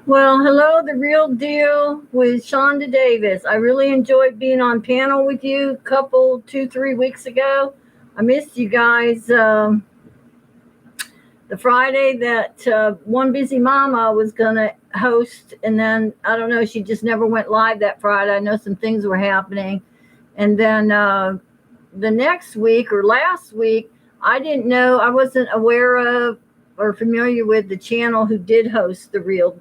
Well, hello, The Real Deal with Shonda Davis. I really enjoyed being on panel with you a couple, 2, 3 weeks ago. I missed you guys. The Friday that One Busy Mama was going to host, and then I don't know, she just never went live that Friday. I know some things were happening. And then the next week or last week, I didn't know, I wasn't aware of or familiar with the channel who did host The Real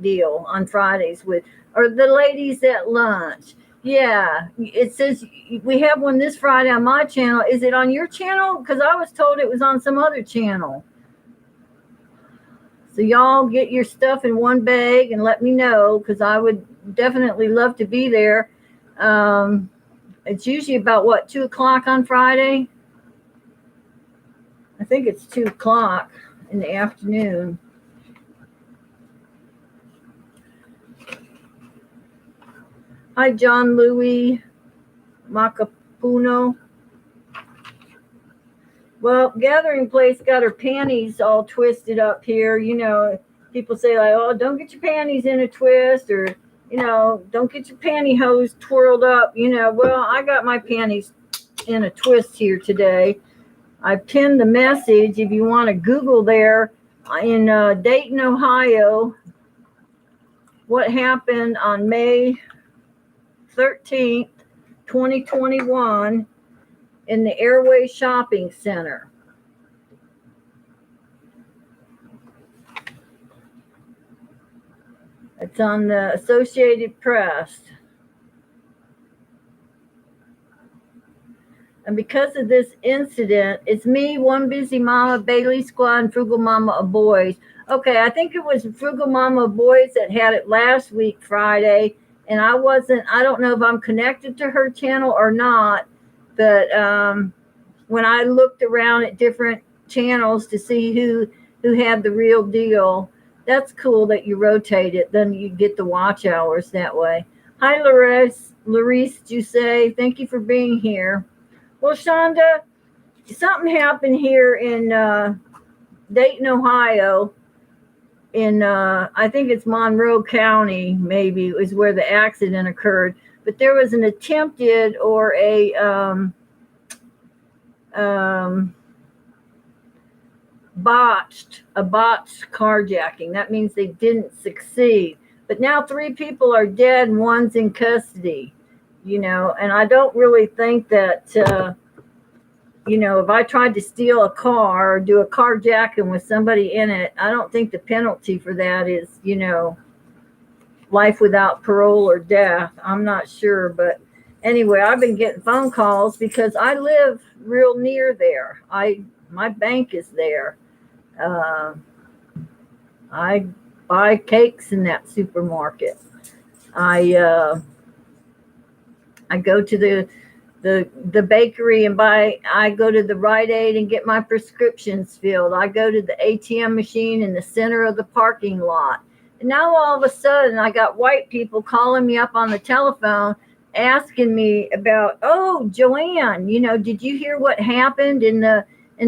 Deal on Fridays with, or the ladies at lunch. Yeah, it says we have one this Friday on my channel. Is it on your channel? Because I was told it was on some other channel. So y'all get your stuff in one bag and let me know, because I would definitely love to be there. It's usually about 2 o'clock on Friday. I think it's 2 o'clock in the afternoon. Hi, John Louis Macapuno. Well, Gathering Place got her panties all twisted up here. You know, people say, like, oh, don't get your panties in a twist, or, you know, don't get your pantyhose twirled up. You know, well, I got my panties in a twist here today. I pinned the message if you want to Google there in Dayton, Ohio, what happened on May 13th, 2021 in the Airway Shopping Center. It's on the Associated Press. And because of this incident, it's me, One Busy Mama, Bailey Squad, and Frugal Mama of Boys. Okay, I think it was Frugal Mama of Boys that had it last week, Friday. And I don't know if I'm connected to her channel or not. But when I looked around at different channels to see who had The Real Deal, that's cool that you rotate it. Then you get the watch hours that way. Hi, Larice Jusay. Thank you for being here. Well, Shonda, something happened here in Dayton, Ohio. In I think it's Monroe County, maybe, is where the accident occurred. But there was an attempted or a botched carjacking. That means they didn't succeed. But now 3 people are dead and 1's in custody. You know, and I don't really think that, you know, if I tried to steal a car or do a carjacking with somebody in it, I don't think the penalty for that is, you know, life without parole or death. I'm not sure. But anyway, I've been getting phone calls because I live real near there. My bank is there. I buy cakes in that supermarket. I go to the bakery and I go to the Rite Aid and get my prescriptions filled. I go to the ATM machine in the center of the parking lot. And now all of a sudden I got white people calling me up on the telephone asking me about, oh, Joanne, you know, did you hear what happened in the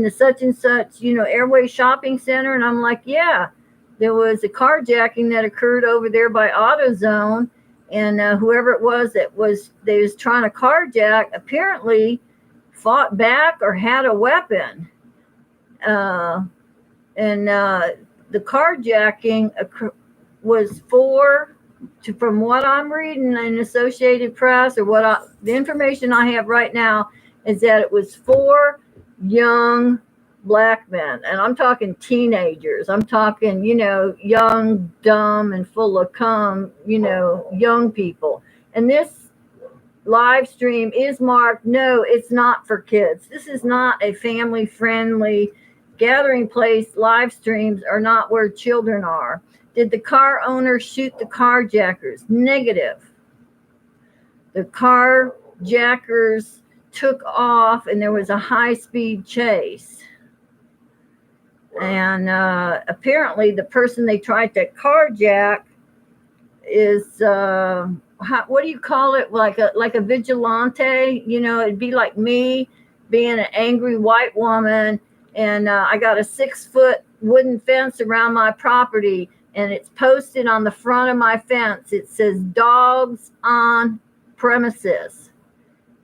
such and such, you know, Airway Shopping Center? And I'm like, yeah, there was a carjacking that occurred over there by AutoZone. And whoever it was they was trying to carjack apparently fought back or had a weapon. And the carjacking was from what I'm reading in Associated Press, or the information I have right now is that it was 4 young black men, and I'm talking teenagers. I'm talking, young, dumb, and full of cum, young people. And this live stream is marked, no, it's not for kids. This is not a family friendly gathering place. Live streams are not where children are. Did the car owner shoot the carjackers? Negative. The carjackers took off and there was a high-speed chase. And apparently the person they tried to carjack is, what do you call it? Like a vigilante? It'd be like me being an angry white woman, and I got a 6-foot wooden fence around my property, and it's posted on the front of my fence. It says dogs on premises.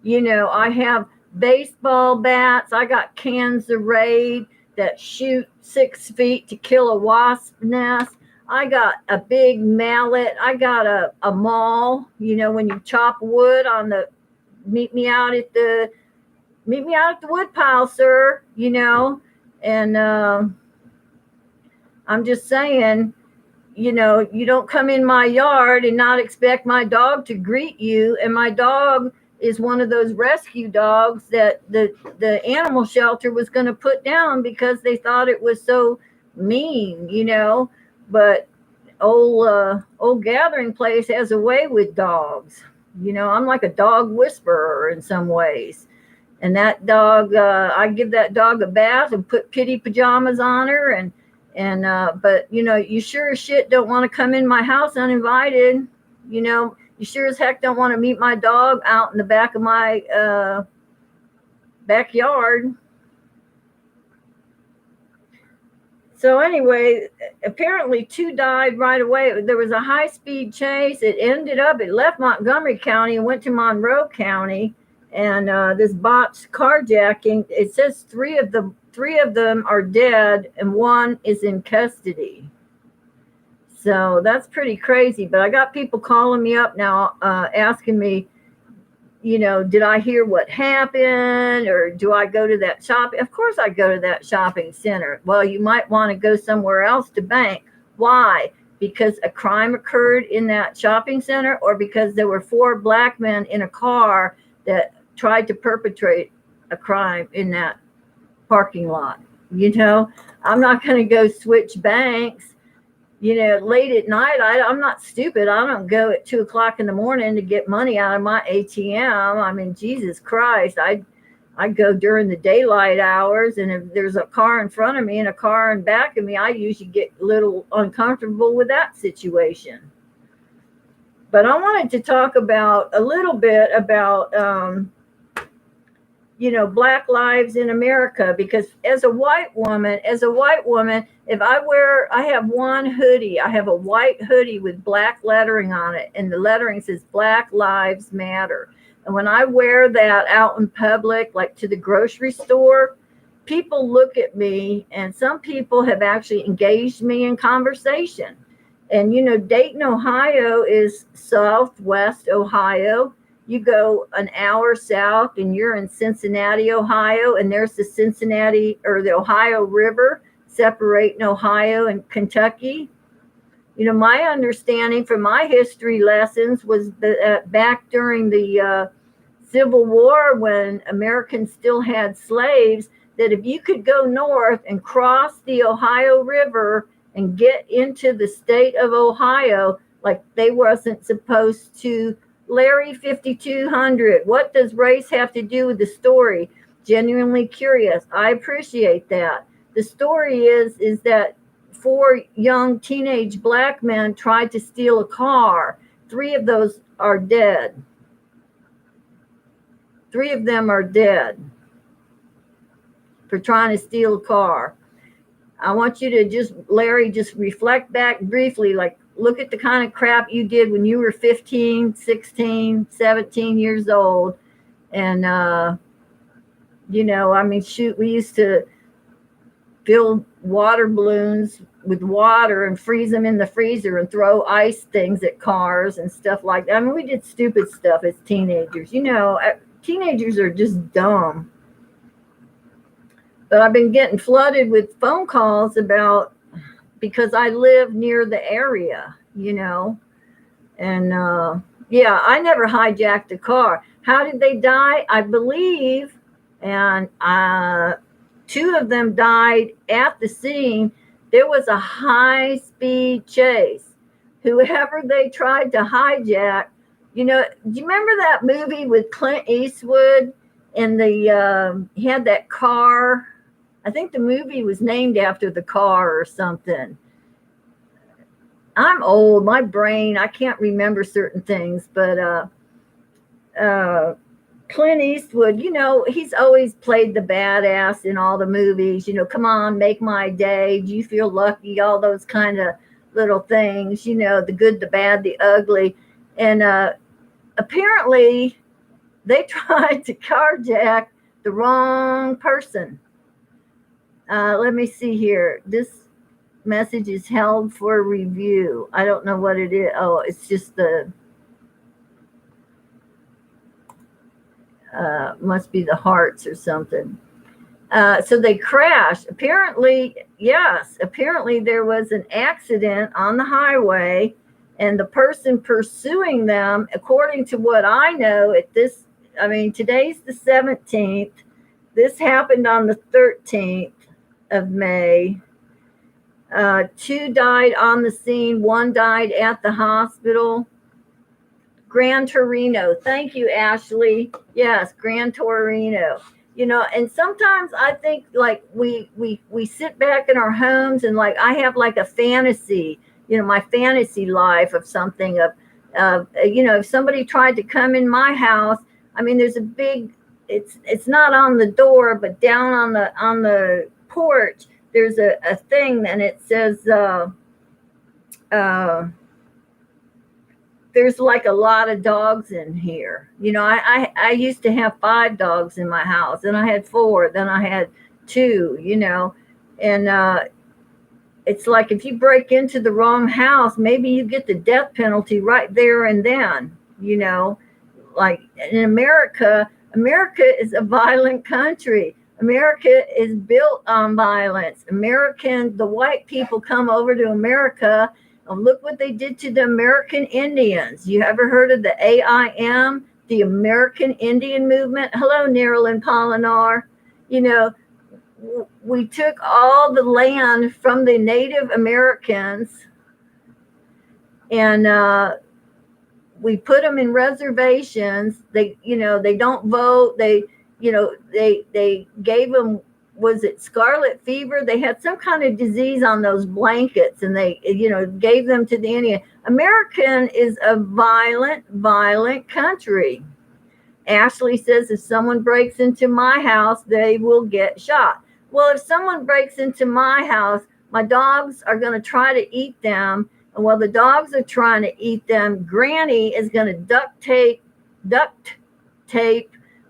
I have baseball bats. I got cans of Raid that shoot 6 feet to kill a wasp nest. I got a big mallet. I got a maul, when you chop wood meet me out at the wood pile, sir, and I'm just saying, you don't come in my yard and not expect my dog to greet you. And my dog is one of those rescue dogs that the animal shelter was going to put down because they thought it was so mean, but old gathering place has a way with dogs. I'm like a dog whisperer in some ways. And that dog, I give that dog a bath and put kitty pajamas on her, and but you sure as shit don't want to come in my house uninvited. You sure as heck don't want to meet my dog out in the back of my backyard. So anyway, apparently 2 died right away. There was a high-speed chase. It left Montgomery County and went to Monroe County. And this botched carjacking, it says 3 of them are dead and 1 is in custody. So that's pretty crazy. But I got people calling me up now, asking me, did I hear what happened, or do I go to that shop? Of course I go to that shopping center. Well, you might want to go somewhere else to bank. Why? Because a crime occurred in that shopping center, or because there were 4 black men in a car that tried to perpetrate a crime in that parking lot? I'm not going to go switch banks. Late at night, I'm not stupid. I don't go at 2:00 in the morning to get money out of my ATM. I mean, Jesus Christ, I go during the daylight hours. And if there's a car in front of me and a car in back of me, I usually get a little uncomfortable with that situation. But I wanted to talk a little bit about, Black lives in America, because as a white woman, if I have one hoodie, I have a white hoodie with black lettering on it, and the lettering says Black Lives Matter. And when I wear that out in public, like to the grocery store, people look at me, and some people have actually engaged me in conversation. And, Dayton, Ohio is southwest Ohio. You go an hour south and you're in Cincinnati, Ohio, and there's the Cincinnati or the Ohio River separating Ohio and Kentucky. My understanding from my history lessons was that back during the Civil War, when Americans still had slaves, that if you could go north and cross the Ohio River and get into the state of Ohio, like they wasn't supposed to. Larry 5200, what does race have to do with the story? Genuinely curious. I appreciate that. The story is that 4 young teenage black men tried to steal a car. 3 of those are dead. 3 of them are dead for trying to steal a car. I want you to Larry, reflect back briefly, like, look at the kind of crap you did when you were 15, 16, 17 years old. And, shoot, we used to fill water balloons with water and freeze them in the freezer and throw ice things at cars and stuff like that. I mean, we did stupid stuff as teenagers. Teenagers are just dumb. But I've been getting flooded with phone calls because I live near the area, and yeah, I never hijacked a car. How did they die? I believe, and two of them died at the scene. There was a high-speed chase. Whoever they tried to hijack, do you remember that movie with Clint Eastwood and he had that car? I think the movie was named after the car or something. I'm old, my brain, I can't remember certain things, but Clint Eastwood, he's always played the badass in all the movies. Come on, make my day. Do you feel lucky? All those kind of little things, the good, the bad, the ugly. And apparently they tried to carjack the wrong person. Let me see here. This message is held for review. I don't know what it is. Oh, it's just must be the hearts or something. So they crashed. Apparently there was an accident on the highway, and the person pursuing them, according to what I know, today's the 17th. This happened on the 13th of May. Two died on the scene. One died at the hospital. Gran Torino. Thank you, Ashley. Yes, Gran Torino. And sometimes I think like we sit back in our homes and like I have like a fantasy, my fantasy life of something if somebody tried to come in my house. There's a big, it's not on the door, but down on the porch, there's a thing and it says, there's like a lot of dogs in here. I used to have 5 dogs in my house, then I had 4, then I had 2, and it's like if you break into the wrong house, maybe you get the death penalty right there and then, like in America is a violent country. America is built on violence. The white people come over to America. Look what they did to the American Indians. You ever heard of the AIM, the American Indian Movement? Hello, Nerilyn Polinar. We took all the land from the Native Americans and we put them in reservations. They don't vote. They gave them, was it scarlet fever? They had some kind of disease on those blankets and they, gave them to the Indian. American is a violent country. Ashley says if someone breaks into my house, they will get shot. Well, if someone breaks into my house, my dogs are going to try to eat them. And while the dogs are trying to eat them, Granny is going to duct tape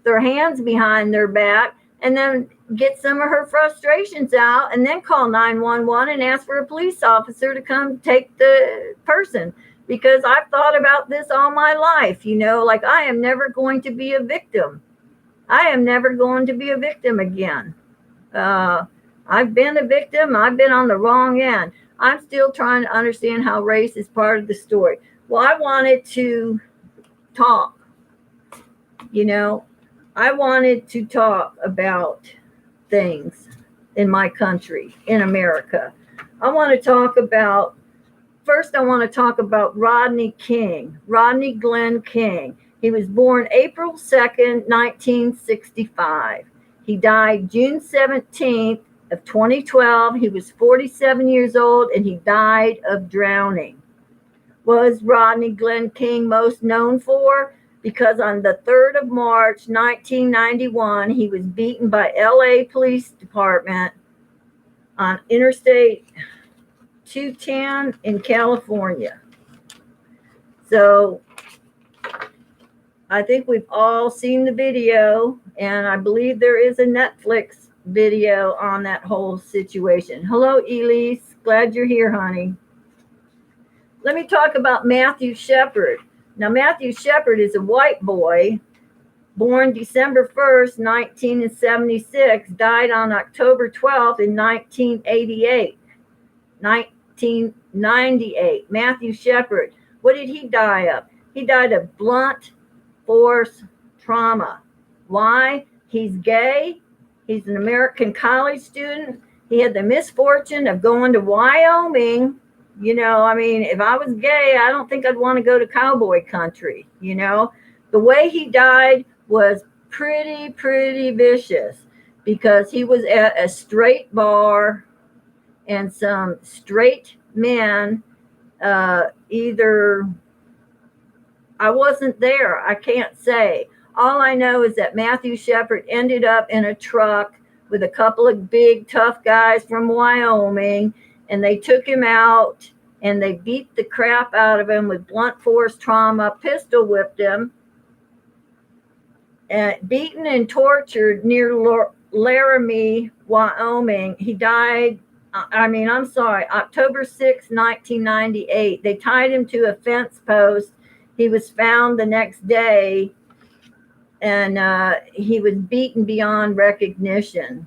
their hands behind their back and then get some of her frustrations out and then call 911 and ask for a police officer to come take the person. Because I've thought about this all my life, like I am never going to be a victim. I am never going to be a victim again. I've been a victim. I've been on the wrong end. I'm still trying to understand how race is part of the story. Well, I wanted to talk, I wanted to talk about things in my country, in America. I want to talk about Rodney Glenn King. He was born April 2nd, 1965. He died June 17th of 2012. He was 47 years old and he died of drowning. Was Rodney Glenn King most known for? Because on the 3rd of March, 1991, he was beaten by LA Police Department on Interstate 210 in California. So I think we've all seen the video, and I believe there is a Netflix video on that whole situation. Hello, Elise. Glad you're here, honey. Let me talk about Matthew Shepard. Now, Matthew Shepard is a white boy born December 1st, 1976, died on October 12th in 1998. Matthew Shepard. What did he die of? He died of blunt force trauma. Why? He's gay. He's an American college student. He had the misfortune of going to Wyoming. You know, I mean, if I was gay, I don't think I'd want to go to cowboy country. You know, the way he died was pretty vicious because he was at a straight bar and some straight men, either, I wasn't there, I can't say. All I know is that Matthew Shepard ended up in a truck with a couple of big tough guys from Wyoming, and they took him out and they beat the crap out of him with blunt force trauma, pistol whipped him, and beaten and tortured near Laramie, Wyoming. He died, October 6, 1998. They tied him to a fence post. He was found the next day, and he was beaten beyond recognition.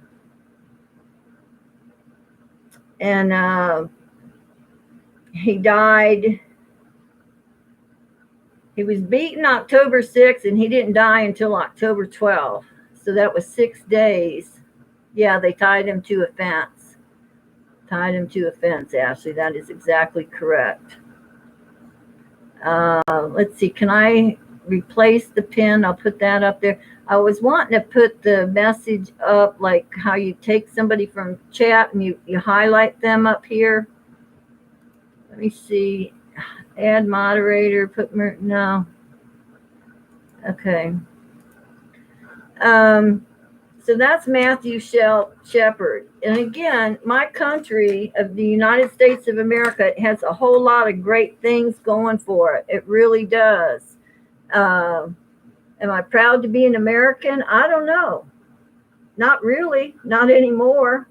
And he died. He was beaten October 6th, and he didn't die until October 12th. So that was 6 days. Yeah, they tied him to a fence. Ashley. That is exactly correct. Let's see. Can I replace the pin? I'll put that up there. I was wanting to put the message up, like how you take somebody from chat and you highlight them up here. Let me see. Add moderator. No. Okay. So that's Matthew Shepard. And again, my country of the United States of America has a whole lot of great things going for it. It really does. Am I proud to be an American? I don't know. Not really. Not anymore.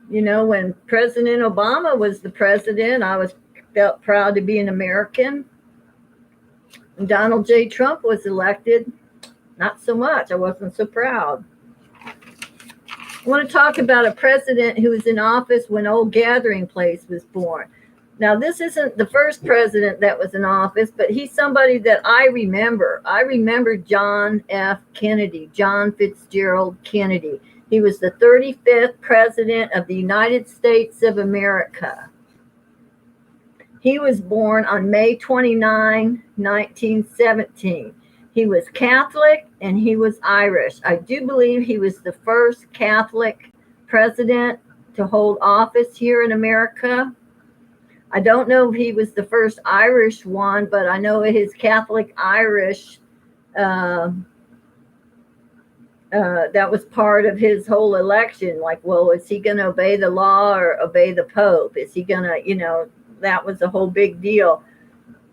You know, when President Obama was the president, I felt proud to be an American. When Donald J. Trump was elected, not so much. I wasn't so proud. I want to talk about a president who was in office when Old Gathering Place was born. Now, this isn't the first president that was in office, but he's somebody that I remember. I remember John F. Kennedy, John Fitzgerald Kennedy. He was the 35th president of the United States of America. He was born on May 29, 1917. He was Catholic and he was Irish. I do believe he was the first Catholic president to hold office here in America. I don't know if he was the first Irish one, but I know his Catholic Irish, that was part of his whole election. Like, well, is he going to obey the law or obey the Pope? Is he going to, that was a whole big deal.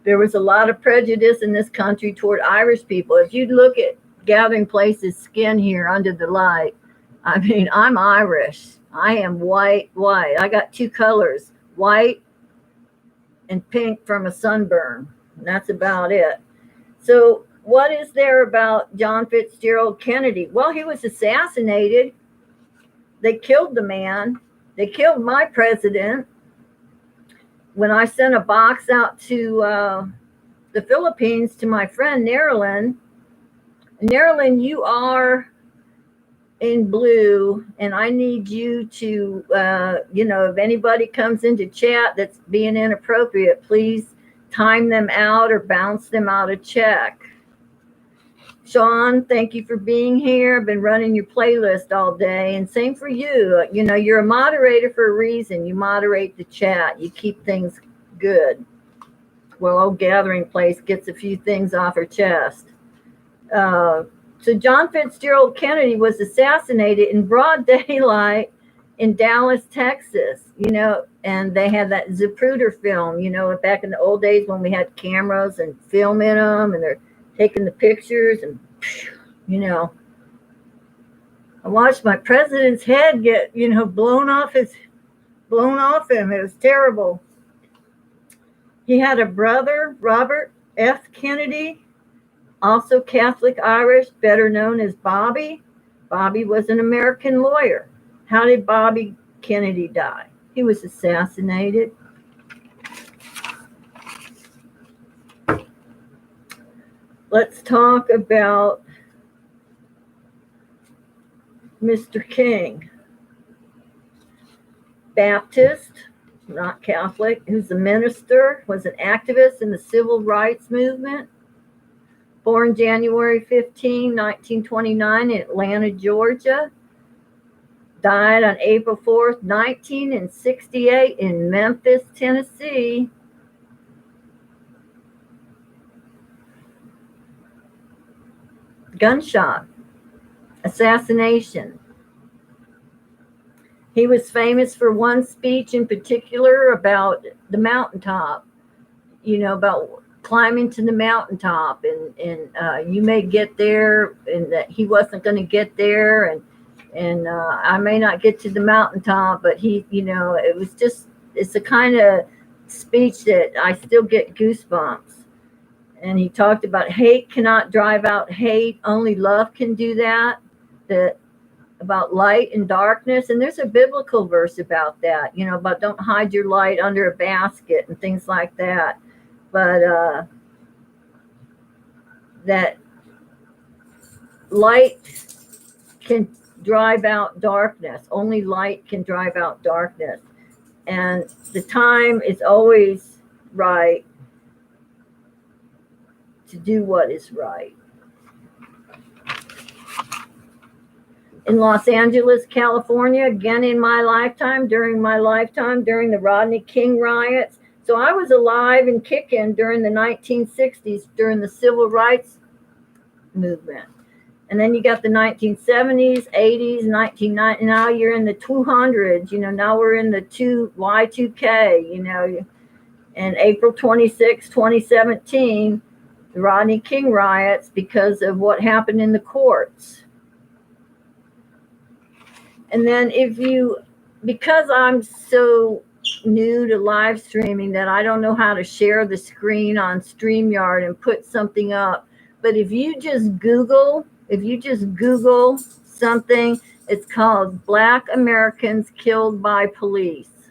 There was a lot of prejudice in this country toward Irish people. If you look at Gathering Place's skin here under the light, I mean, I'm Irish. I am white. I got two colors, white and pink from a sunburn. And that's about it. So what is there about John Fitzgerald Kennedy? Well, he was assassinated. They killed the man. They killed my president. When I sent a box out to the Philippines to my friend Nerilyn, you are in blue, and I need you to, if anybody comes into chat that's being inappropriate, please time them out or bounce them out a check. Sean, thank you for being here. I've been running your playlist all day, and same for you. You're a moderator for a reason. You moderate the chat. You keep things good. Well, Old Gathering Place gets a few things off her chest. So John Fitzgerald Kennedy was assassinated in broad daylight in Dallas, Texas, and they had that Zapruder film, back in the old days when we had cameras and film in them, and they're taking the pictures, and you know, I watched my president's head get, blown off him. It was terrible. He had a brother, Robert F. Kennedy, also Catholic Irish, better known as Bobby. Bobby was an American lawyer. How did Bobby Kennedy die? He was assassinated. Let's talk about Mr. King. Baptist, not Catholic, who's a minister, was an activist in the civil rights movement. Born January 15, 1929 in Atlanta, Georgia. Died on April 4th, 1968 in Memphis, Tennessee. Gunshot, assassination. He was famous for one speech in particular about the mountaintop, about climbing to the mountaintop, and you may get there, and that he wasn't going to get there, and I may not get to the mountaintop, but it's a kind of speech that I still get goosebumps. And he talked about hate cannot drive out hate, only love can do that. About light and darkness, and there's a biblical verse about that, about don't hide your light under a basket and things like that. But that light can drive out darkness. Only light can drive out darkness. And the time is always right to do what is right. In Los Angeles, California, again in my lifetime, during the Rodney King riots. So I was alive and kicking during the 1960s, during the civil rights movement. And then you got the 1970s, 80s, 1990. Now you're in the 200s. Now we're in the Y2K. And April 26, 2017, the Rodney King riots because of what happened in the courts. And then because I'm so new to live streaming that I don't know how to share the screen on StreamYard and put something up. But if you just Google something, it's called Black Americans Killed by Police.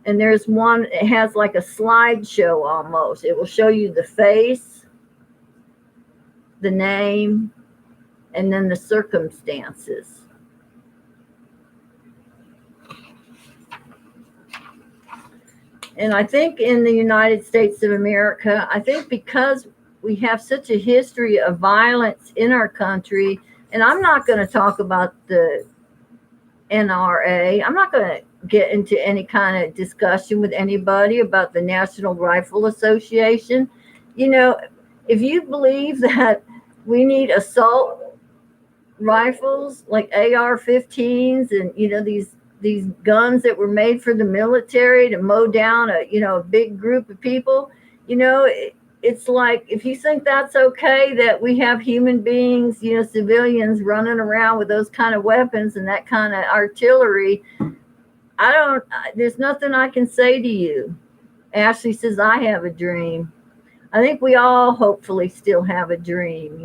And there's one, it has like a slideshow almost. It will show you the face, the name, and then the circumstances. And I think in the United States of America, because we have such a history of violence in our country, and I'm not going to talk about the NRA. I'm not going to get into any kind of discussion with anybody about the National Rifle Association. If you believe that we need assault rifles like AR-15s and these guns that were made for the military to mow down a big group of people, it's like, if you think that's okay, that we have human beings, civilians running around with those kind of weapons and that kind of artillery, there's nothing I can say to you. Ashley says, I have a dream. I think we all hopefully still have a dream,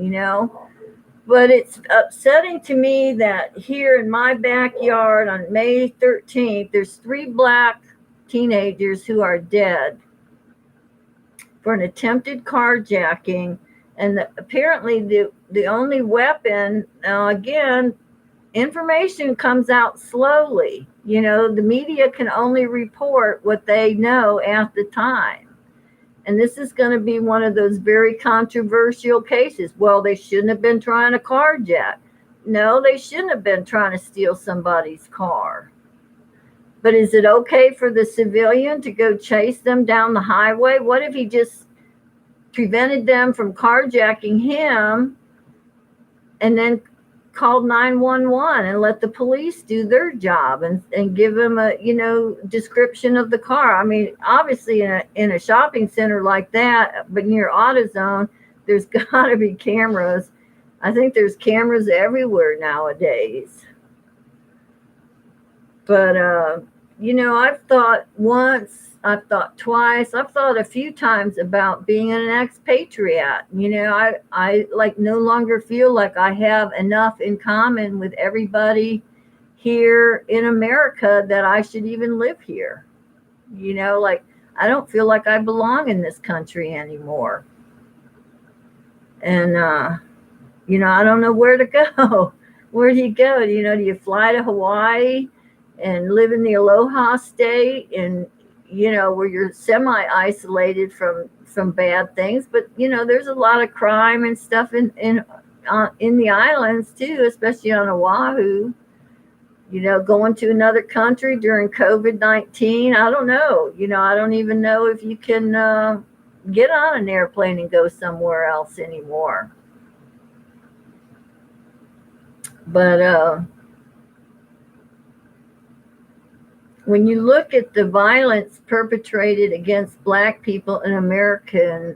But it's upsetting to me that here in my backyard on May 13th, there's 3 black teenagers who are dead for an attempted carjacking. And apparently the only weapon, again, information comes out slowly. The media can only report what they know at the time. And this is going to be one of those very controversial cases. Well, they shouldn't have been trying to carjack. No, they shouldn't have been trying to steal somebody's car. But is it okay for the civilian to go chase them down the highway? What if he just prevented them from carjacking him and then called 911 and let the police do their job and give them a, description of the car. I mean, obviously in a shopping center like that, but near AutoZone, there's got to be cameras. I think there's cameras everywhere nowadays. But, I've thought once, I've thought twice, I've thought a few times about being an expatriate. I like no longer feel like I have enough in common with everybody here in America that I should even live here. Like I don't feel like I belong in this country anymore. And, I don't know where to go. Where do you go? Do you fly to Hawaii and live in the Aloha State and, where you're semi-isolated from bad things, but there's a lot of crime and stuff in the islands too, especially on Oahu. Going to another country during COVID-19, I don't know. I don't even know if you can get on an airplane and go somewhere else anymore. But when you look at the violence perpetrated against Black people in America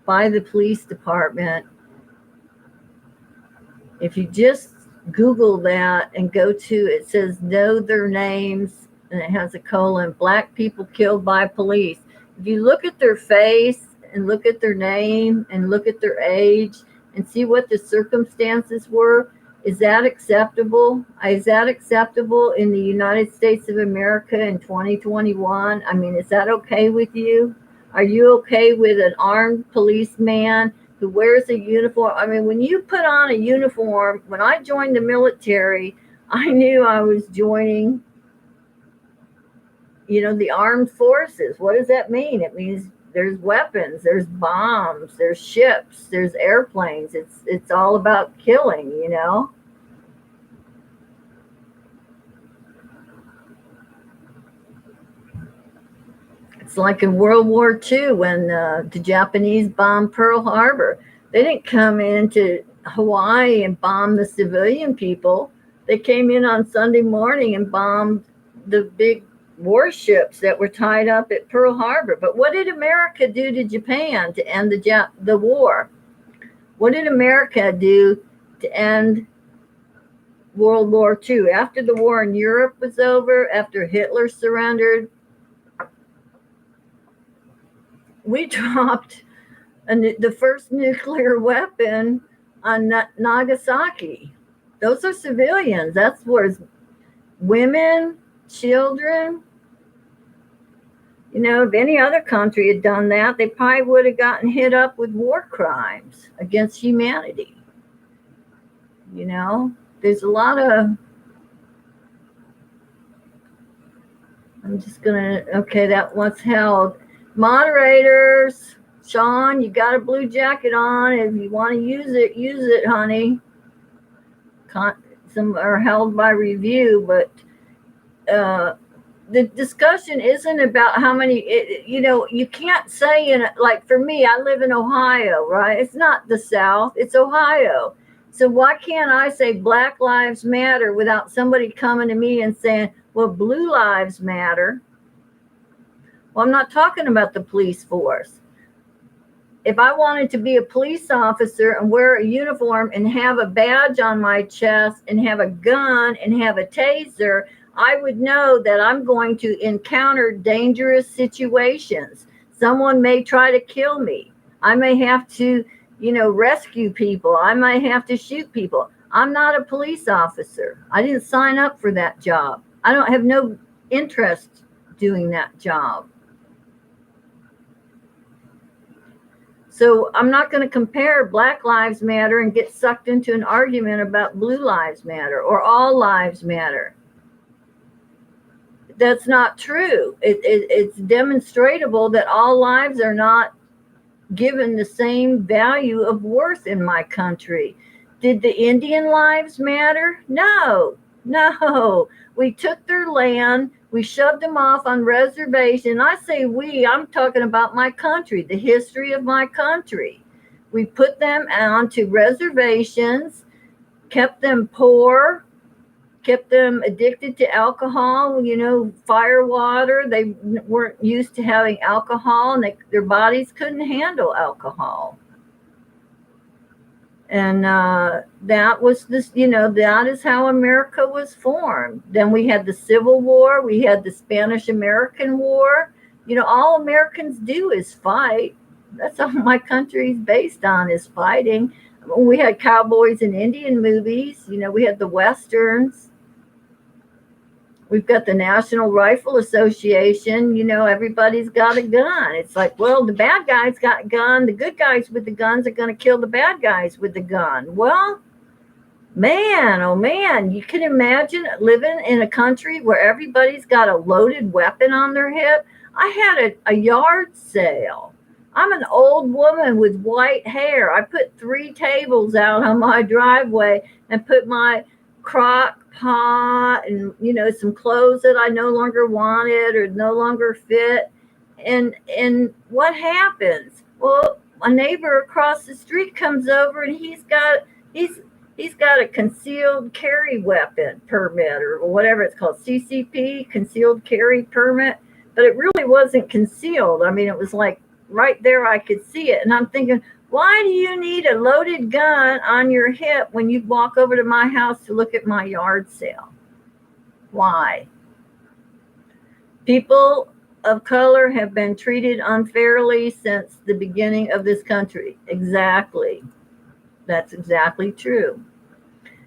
by the police department, if you just Google that and go to, it says know their names, and it has a colon, Black people killed by police. If you look at their face and look at their name and look at their age and see what the circumstances were, is that acceptable? Is that acceptable in the United States of America in 2021? I mean, is that okay with you? Are you okay with an armed policeman who wears a uniform? I mean, when you put on a uniform, when I joined the military, I knew I was joining, the armed forces. What does that mean? It means there's weapons, there's bombs, there's ships, there's airplanes. It's all about killing, It's like in World War II when the Japanese bombed Pearl Harbor. They didn't come into Hawaii and bomb the civilian people. They came in on Sunday morning and bombed the big warships that were tied up at Pearl Harbor. But what did America do to Japan to end the war? What did America do to end World War II? After the war in Europe was over, after Hitler surrendered, we dropped the first nuclear weapon on Nagasaki. Those are civilians. That's where women, children. If any other country had done that, they probably would have gotten hit up with war crimes against humanity. There's a lot of, that one's held. Moderators, Sean, you got a blue jacket on. If you want to use it, honey. Some are held by review, but the discussion isn't about how many, you can't say, like for me, I live in Ohio, right? It's not the South, it's Ohio. So why can't I say Black Lives Matter without somebody coming to me and saying, well, Blue Lives Matter? Well, I'm not talking about the police force. If I wanted to be a police officer and wear a uniform and have a badge on my chest and have a gun and have a taser, I would know that I'm going to encounter dangerous situations. Someone may try to kill me. I may have to, rescue people. I might have to shoot people. I'm not a police officer. I didn't sign up for that job. I don't have no interest doing that job. So I'm not going to compare Black Lives Matter and get sucked into an argument about Blue Lives Matter or All Lives Matter. That's not true. It's demonstrable that all lives are not given the same value of worth in my country. Did the Indian lives matter? No. We took their land. We shoved them off on reservation. I say we, I'm talking about my country, the history of my country. We put them onto reservations, kept them poor, kept them addicted to alcohol, fire water. They weren't used to having alcohol, and their bodies couldn't handle alcohol. And that was this, that is how America was formed. Then we had the Civil War, we had the Spanish-American War. All Americans do is fight. That's all my country is based on, is fighting. We had cowboys and Indian movies. We had the Westerns. We've got the National Rifle Association. Everybody's got a gun. It's like, well, the bad guys got a gun. The good guys with the guns are going to kill the bad guys with the gun. Well, man, oh man, you can imagine living in a country where everybody's got a loaded weapon on their hip. I had a yard sale. I'm an old woman with white hair. I put 3 tables out on my driveway and put my crock pot and some clothes that I no longer wanted or no longer fit. And what happens? Well, a neighbor across the street comes over and he's got a concealed carry weapon permit, or whatever it's called, CCP, concealed carry permit. But it really wasn't concealed. I mean, it was like right there, I could see it. And I'm thinking, why do you need a loaded gun on your hip when you walk over to my house to look at my yard sale? Why? People of color have been treated unfairly since the beginning of this country. Exactly. That's exactly true.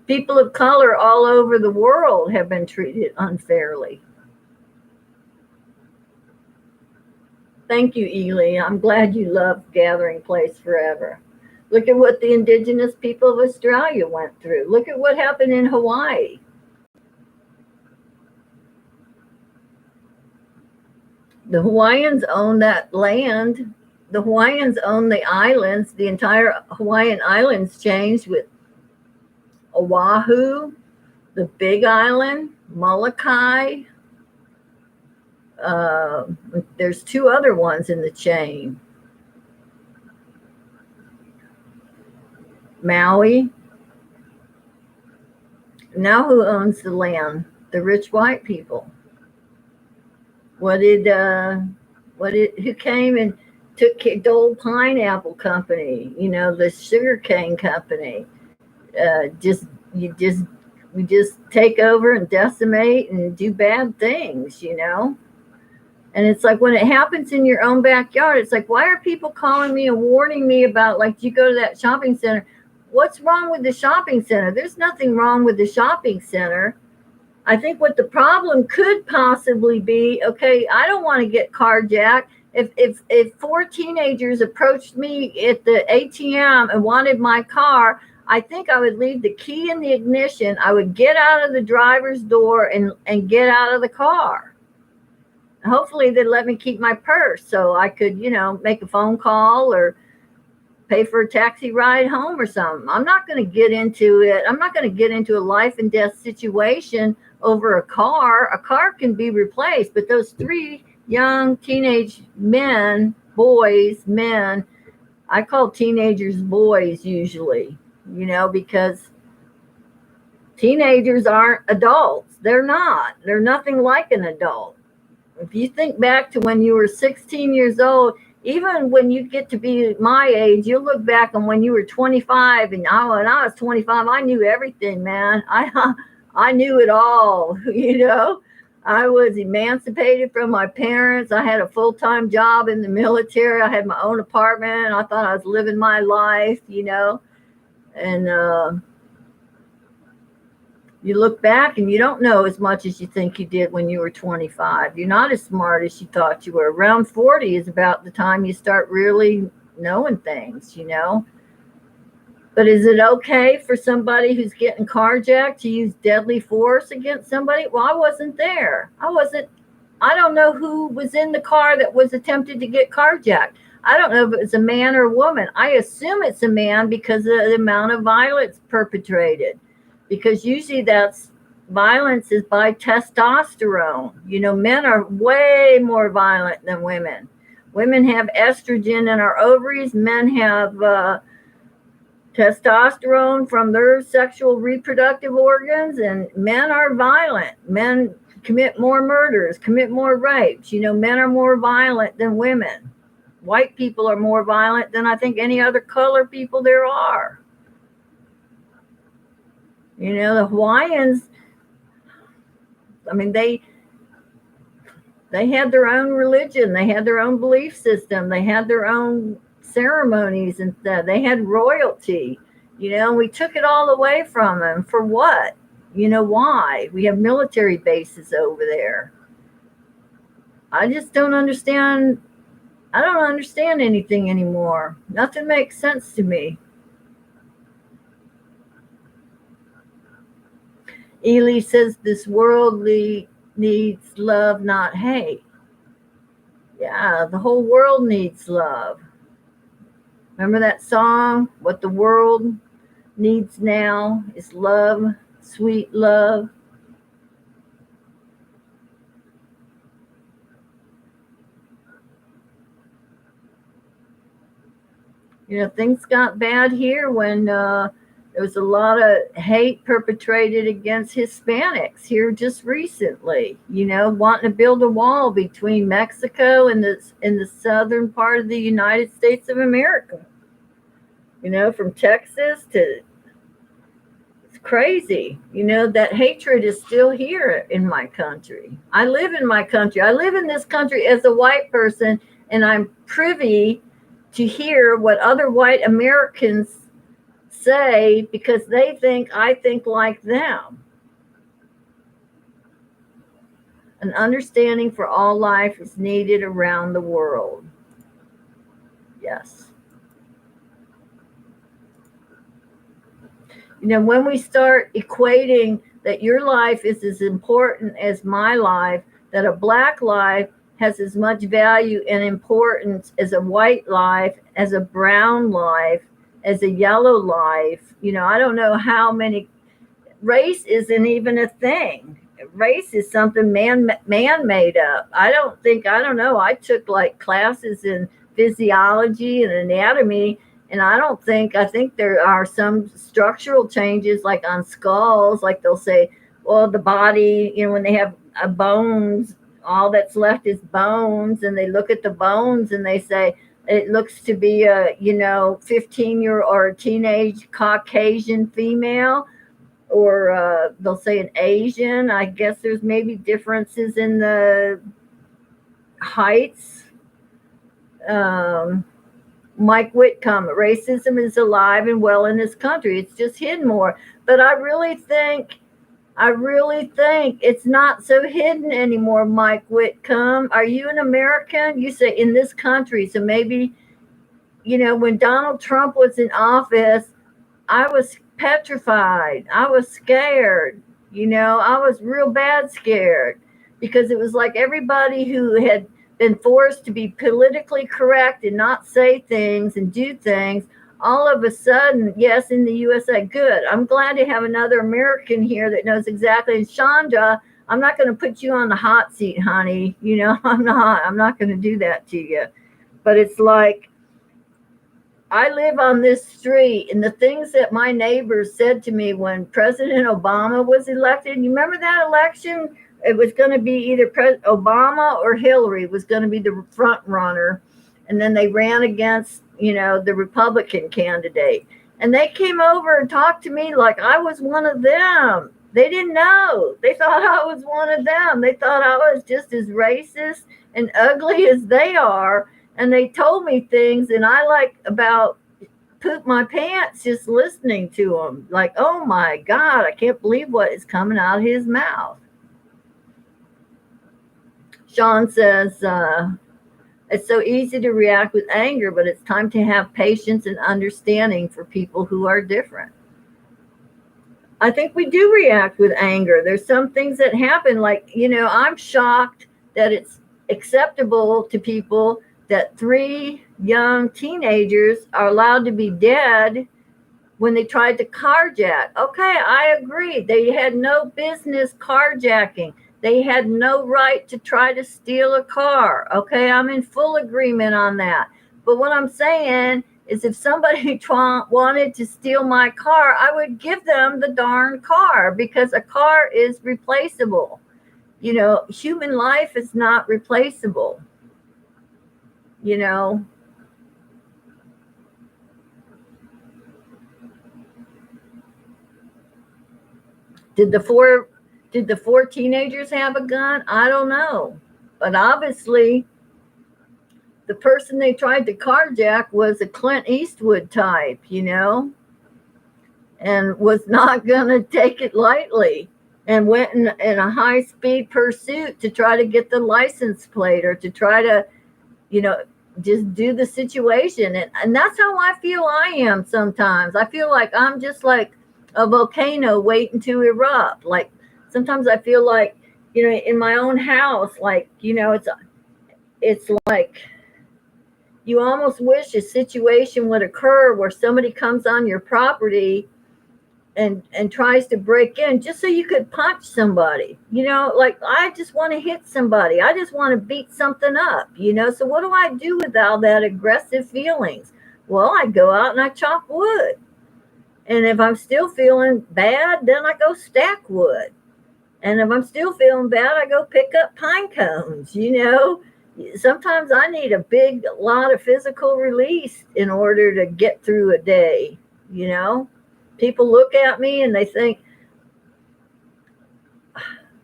People of color all over the world have been treated unfairly. Thank you, Ely. I'm glad you love Gathering Place forever. Look at what the indigenous people of Australia went through. Look at what happened in Hawaii. The Hawaiians own that land. The Hawaiians own the islands. The entire Hawaiian Islands changed with Oahu, the Big Island, Molokai. There's 2 other ones in the chain. Maui. Now who owns the land? The rich white people. Who came and took Dole Pineapple Company, the sugarcane company. We just take over and decimate and do bad things, And it's like, when it happens in your own backyard, it's like, why are people calling me and warning me about, like, you go to that shopping center? What's wrong with the shopping center? There's nothing wrong with the shopping center. I think what the problem could possibly be, okay, I don't want to get carjacked. If 4 teenagers approached me at the ATM and wanted my car, I think I would leave the key in the ignition. I would get out of the driver's door and get out of the car. Hopefully they'd let me keep my purse so I could, make a phone call or pay for a taxi ride home or something. I'm not going to get into it. I'm not going to get into a life and death situation over a car. A car can be replaced, but those 3 young teenage men, I call teenagers boys usually, because teenagers aren't adults. They're not. They're nothing like an adult. If you think back to when you were 16 years old, even when you get to be my age, you'll look back on when you were 25, and when I was 25, I knew everything, man. I knew it all, I was emancipated from my parents. I had a full-time job in the military. I had my own apartment. I thought I was living my life, and you look back and you don't know as much as you think you did when you were 25. You're not as smart as you thought you were. Around 40 is about the time you start really knowing things, But is it okay for somebody who's getting carjacked to use deadly force against somebody? Well, I wasn't there. I don't know who was in the car that was attempted to get carjacked. I don't know if it was a man or a woman. I assume it's a man because of the amount of violence perpetrated. Because usually violence is by testosterone. Men are way more violent than women. Women have estrogen in our ovaries. Men have testosterone from their sexual reproductive organs, and men are violent. Men commit more murders, commit more rapes. Men are more violent than women. White people are more violent than I think any other color people there are. The Hawaiians, I mean, they had their own religion, they had their own belief system, they had their own ceremonies and stuff. They had royalty, we took it all away from them. For what? Why? We have military bases over there. I just don't understand. I don't understand anything anymore. Nothing makes sense to me. Ely says this world needs love, not hate. Yeah, the whole world needs love. Remember that song? What the world needs now is love, sweet love. Things got bad here when there was a lot of hate perpetrated against Hispanics here just recently, wanting to build a wall between Mexico and the southern part of the United States of America. From Texas to, it's crazy. That hatred is still here in my country. I live in my country. I live in this country as a white person, and I'm privy to hear what other white Americans say because they think I think like them. An understanding for all life is needed around the world. Yes. When we start equating that your life is as important as my life, that a black life has as much value and importance as a white life, as a brown life, as a yellow life. I don't know how many. Race isn't even a thing. Race is something man made up. I don't know. I took like classes in physiology and anatomy, and I think there are some structural changes like on skulls, like they'll say, well, the body, when they have bones, all that's left is bones, and they look at the bones and they say it looks to be a 15-year or a teenage Caucasian female, or they'll say an Asian. I guess there's maybe differences in the heights. Mike Whitcomb, racism is alive and well in this country. It's just hidden more. But I really think it's not so hidden anymore, Mike Whitcomb. Are you an American? You say in this country. So maybe, when Donald Trump was in office, I was petrified. I was scared. I was real bad scared because it was like everybody who had been forced to be politically correct and not say things and do things, all of a sudden, yes, in the USA, good. I'm glad to have another American here that knows exactly. And Chandra, I'm not going to put you on the hot seat, honey. I'm not going to do that to you. But it's like, I live on this street, and the things that my neighbors said to me when President Obama was elected, you remember that election? It was going to be either Obama or Hillary was going to be the front runner. And then they ran against, the Republican candidate. And they came over and talked to me like I was one of them. They didn't know. They thought I was one of them. They thought I was just as racist and ugly as they are. And they told me things, and I about pooped my pants just listening to them. Like, oh my God, I can't believe what is coming out of his mouth. Sean says, it's so easy to react with anger, but it's time to have patience and understanding for people who are different. I think we do react with anger. There's some things that happen, like, I'm shocked that it's acceptable to people that 3 young teenagers are allowed to be dead when they tried to carjack. Okay, I agree. They had no business carjacking. They had no right to try to steal a car. Okay, I'm in full agreement on that. But what I'm saying is if somebody wanted to steal my car, I would give them the darn car, because a car is replaceable. You know, human life is not replaceable. You know, did the four teenagers have a gun? I don't know, but obviously the person they tried to carjack was a Clint Eastwood type, you know, and was not going to take it lightly, and went in a high-speed pursuit to try to get the license plate, or to try to, you know, just do the situation. And that's how I feel I am sometimes. I feel like I'm just like a volcano waiting to erupt. Like sometimes I feel like, you know, in my own house, like, you know, it's like you almost wish a situation would occur where somebody comes on your property and tries to break in just so you could punch somebody. You know, like I just want to hit somebody. I just want to beat something up, you know. So what do I do with all that aggressive feelings? Well, I go out and I chop wood. And if I'm still feeling bad, then I go stack wood. And if I'm still feeling bad, I go pick up pine cones, you know. Sometimes I need a big lot of physical release in order to get through a day, you know. People look at me and they think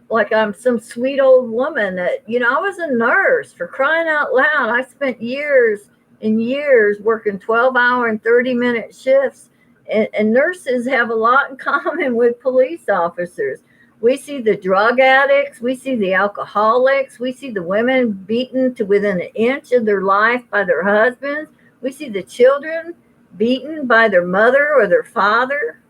like I'm some sweet old woman that, you know, I was a nurse, for crying out loud. I spent years and years working 12-hour and 30-minute shifts. And nurses have a lot in common with police officers. We see the drug addicts, we see the alcoholics, we see the women beaten to within an inch of their life by their husbands. We see the children beaten by their mother or their father.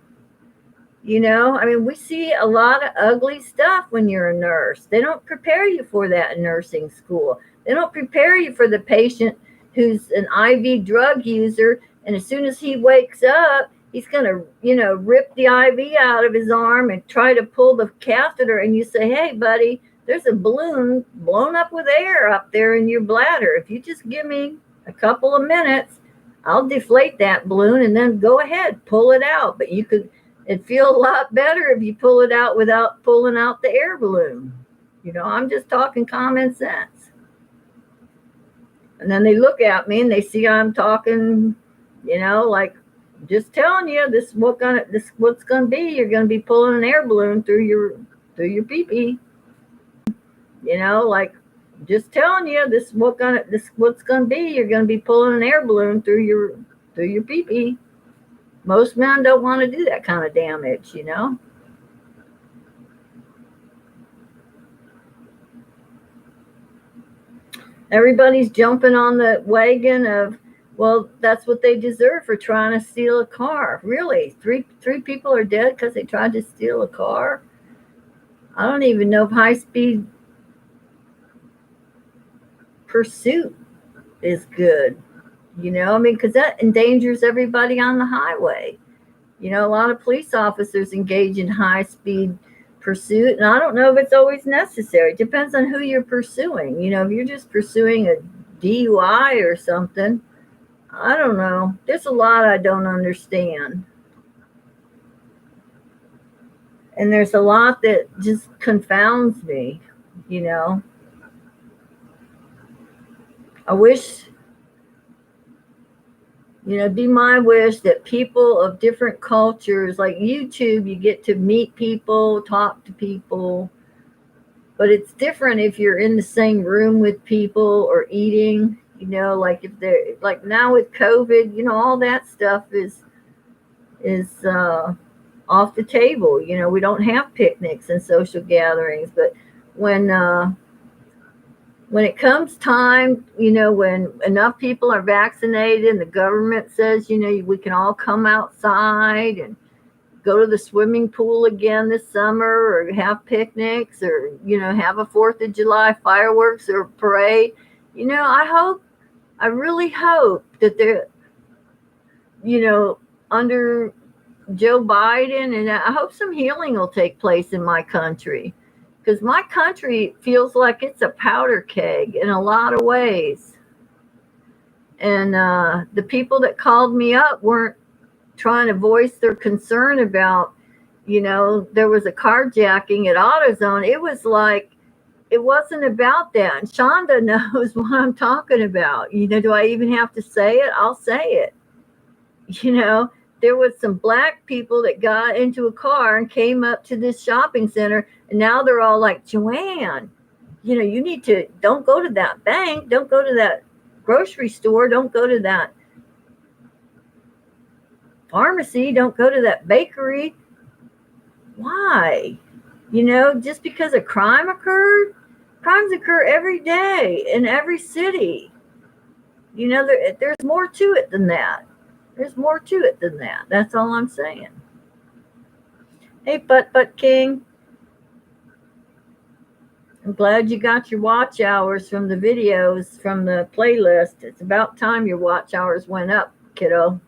You know, I mean, we see a lot of ugly stuff when you're a nurse. They don't prepare you for that in nursing school. They don't prepare you for the patient who's an IV drug user, and as soon as he wakes up, he's going to, you know, rip the IV out of his arm and try to pull the catheter, and you say, hey, buddy, there's a balloon blown up with air up there in your bladder. If you just give me a couple of minutes, I'll deflate that balloon and then go ahead, pull it out. But it'd feel a lot better if you pull it out without pulling out the air balloon. You know, I'm just talking common sense. And then they look at me and they see I'm talking, you know, like, just telling you, this what's gonna be. You're gonna be pulling an air balloon through your pee-pee. You know, like, just telling you, this what's gonna be. You're gonna be pulling an air balloon through your pee-pee. Most men don't want to do that kind of damage, you know. Everybody's jumping on the wagon of, well, that's what they deserve for trying to steal a car. Really? Three people are dead because they tried to steal a car? I don't even know if high-speed pursuit is good. You know, I mean, because that endangers everybody on the highway. You know, a lot of police officers engage in high-speed pursuit, and I don't know if it's always necessary. It depends on who you're pursuing. You know, if you're just pursuing a DUI or something, I don't know. There's a lot I don't understand. And there's a lot that just confounds me, you know. I wish, you know, it'd be my wish that people of different cultures, like YouTube, you get to meet people, talk to people. But it's different if you're in the same room with people or eating. You know, like if they're like now with COVID, you know, all that stuff is off the table. You know, we don't have picnics and social gatherings. But when it comes time, you know, when enough people are vaccinated and the government says, you know, we can all come outside and go to the swimming pool again this summer, or have picnics, or, you know, have a 4th of July fireworks or parade, you know, I really hope that they're, you know, under Joe Biden, and I hope some healing will take place in my country, because my country feels like it's a powder keg in a lot of ways. And the people that called me up weren't trying to voice their concern about, there was a carjacking at AutoZone. It was like, it wasn't about that. And Shonda knows what I'm talking about. Do I even have to say it? I'll say it. There was some black people that got into a car and came up to this shopping center, and now they're all like, Joanne, you need to, don't go to that bank, don't go to that grocery store, don't go to that pharmacy, don't go to that bakery. Why? Just because a crime occurred? Crimes occur every day in every city. There's more to it than that. There's more to it than that. That's all I'm saying. Hey, Butt King. I'm glad you got your watch hours from the videos from the playlist. It's about time your watch hours went up, kiddo.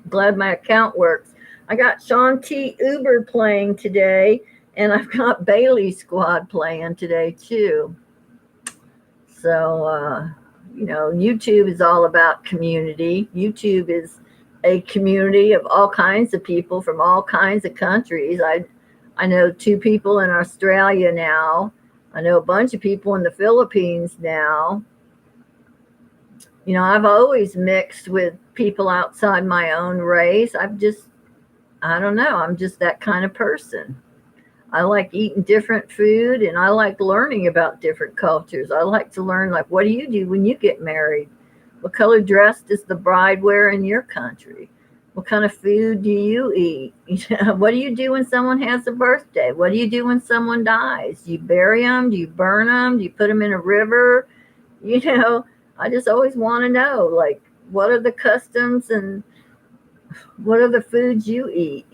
Glad my account works. I got Sean T. Uber playing today, and I've got Bailey Squad playing today too. So, YouTube is all about community. YouTube is a community of all kinds of people from all kinds of countries. I know 2 people in Australia now. I know a bunch of people in the Philippines now. I've always mixed with people outside my own race. I don't know. I'm just that kind of person. I like eating different food, and I like learning about different cultures. I like to learn, like, what do you do when you get married? What color dress does the bride wear in your country? What kind of food do you eat? What do you do when someone has a birthday? What do you do when someone dies? Do you bury them? Do you burn them? Do you put them in a river? I just always want to know, like, what are the customs and what are the foods you eat,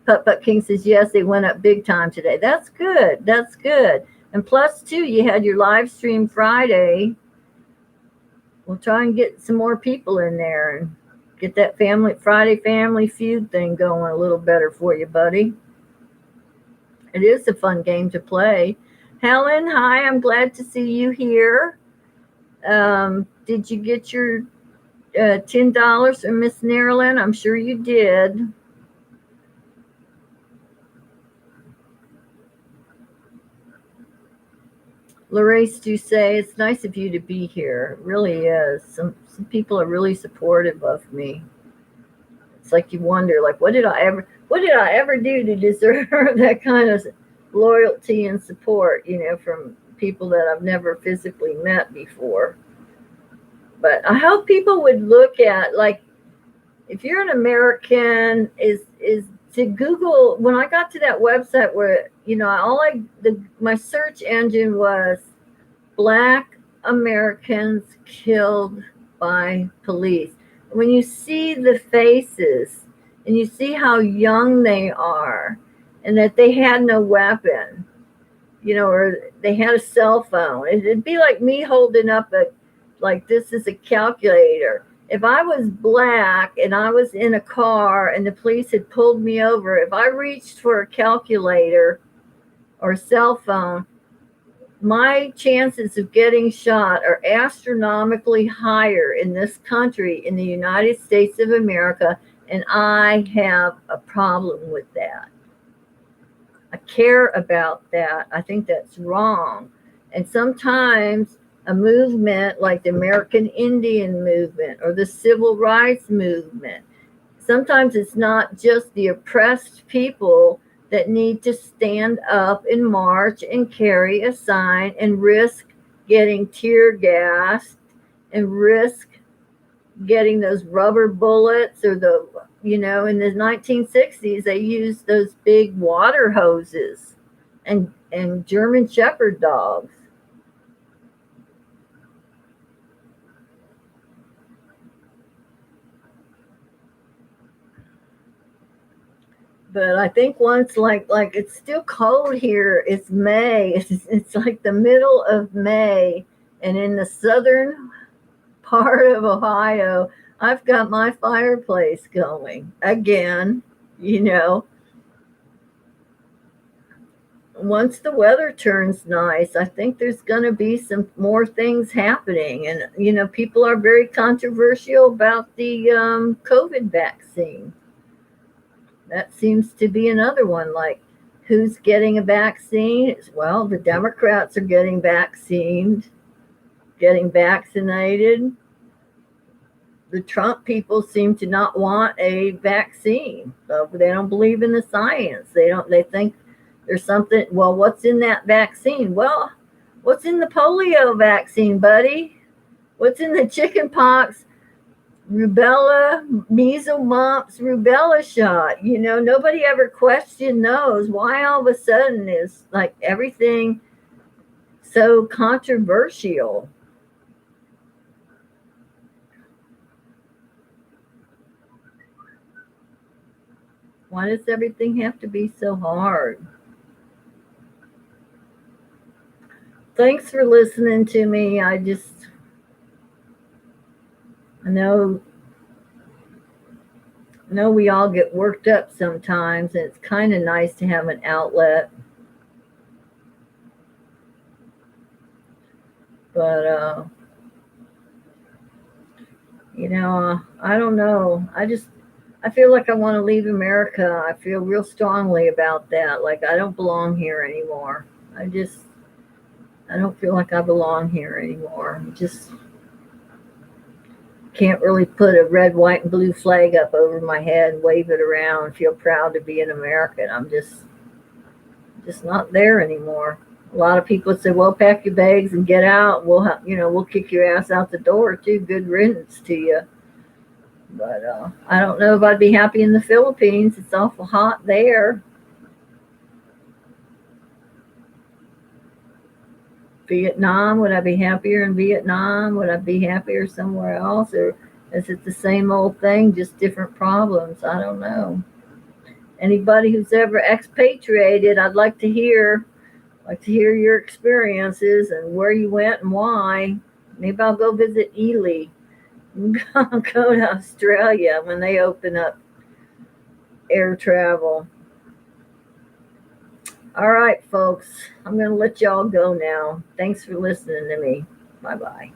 Putt King says, yes, they went up big time today. That's good. That's good. And plus, too, you had your live stream Friday. We'll try and get some more people in there and get that Friday family feud thing going a little better for you, buddy. It is a fun game to play. Helen, hi, I'm glad to see you here. Did you get your $10 from Miss Nerlin? I'm sure you did. Larace do say, it's nice of you to be here. It really is. Some people are really supportive of me. It's like you wonder, like, what did I ever do to deserve that kind of loyalty and support, from people that I've never physically met before. But I hope people would look at, like, if you're an American, is to Google. When I got to that website where, my search engine was Black Americans killed by police. When you see the faces and you see how young they are and that they had no weapon, or they had a cell phone, it'd be like me holding up this is a calculator. If I was Black and I was in a car and the police had pulled me over, if I reached for a calculator or a cell phone, my chances of getting shot are astronomically higher in this country, in the United States of America, and I have a problem with that. I care about that. I think that's wrong. And sometimes a movement like the American Indian movement or the Civil Rights movement, sometimes it's not just the oppressed people that need to stand up and march and carry a sign and risk getting tear gassed and risk getting those rubber bullets, or in the 1960s, they used those big water hoses and German Shepherd dogs. But I think once, like it's still cold here. It's May. It's like the middle of May, and in the southern part of Ohio, I've got my fireplace going again. once the weather turns nice, I think there's going to be some more things happening. And, people are very controversial about the COVID vaccine. That seems to be another one. Like, who's getting a vaccine? Well, the Democrats are getting vaccinated. The Trump people seem to not want a vaccine. So they don't believe in the science. They think there's something. Well, what's in that vaccine? Well, what's in the polio vaccine, buddy? What's in the chicken pox, rubella, measles, mumps, rubella shot? Nobody ever questioned those. Why all of a sudden is like everything so controversial? Why does everything have to be so hard? Thanks for listening to me. I know we all get worked up sometimes, and it's kind of nice to have an outlet. But I don't know. I feel like I want to leave America. I feel real strongly about that. Like, I don't belong here anymore. I don't feel like I belong here anymore. Just can't really put a red, white, and blue flag up over my head and wave it around and feel proud to be an American. I'm just not there anymore. A lot of people say, "Well, pack your bags and get out. We'll kick your ass out the door too. Good riddance to you." But I don't know if I'd be happy in the Philippines. It's awful hot there. Vietnam, would I be happier in Vietnam? Would I be happier somewhere else? Or is it the same old thing, just different problems? I don't know. Anybody who's ever expatriated, I'd like to hear your experiences and where you went and why. Maybe I'll go visit Ely. Go to Australia when they open up air travel. All right, folks, I'm going to let y'all go now. Thanks for listening to me. Bye bye.